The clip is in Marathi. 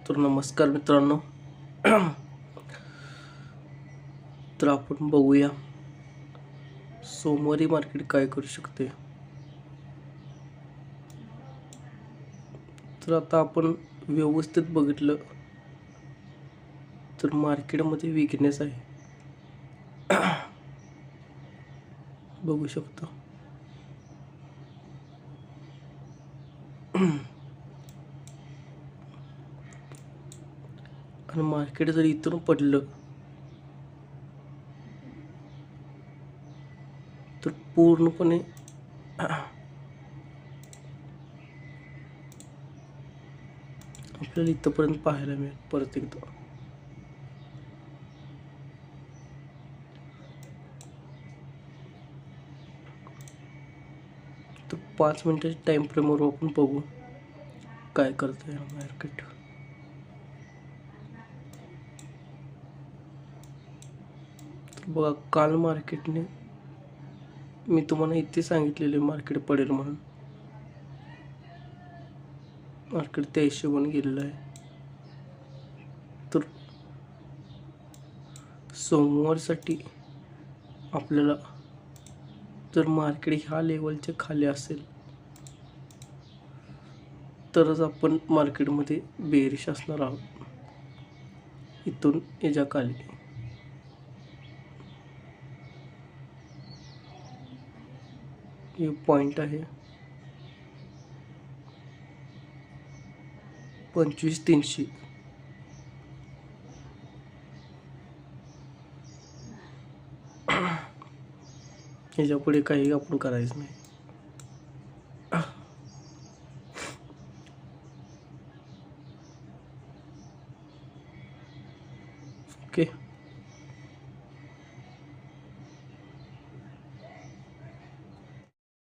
तर नमस्कार मित्रांनो. तर आपण बघूया सोमवारी मार्केट काय करू शकते. तर आता आपण व्यवस्थित बघितलं तर मार्केटमध्ये विकनेस आहे, बघू शकतो. आणि मार्केट जर इथून पडलं तर पूर्णपणे आपल्याला इथंपर्यंत पाहायला मिळेल. परत एकदा तर 5 मिनिटाच्या टाइम फ्रेमवर आपण बघू काय करत आहे मार्केट. तर बघा, काल मार्केटने मी तुम्हाला इथे सांगितलेले मार्केट पडेल म्हणून, मार्केट त्या हिशोबाने गेलेलं आहे. तर सोमवारसाठी आपल्याला जर मार्केट ह्या लेवलच्या खाली असेल तरच आपण मार्केटमध्ये बेरिश असणार आहोत. इथून याच्या खाली हे पॉईंट आहे 25,300. ह्याच्या पुढे काही आपण करायचं नाही. ओके.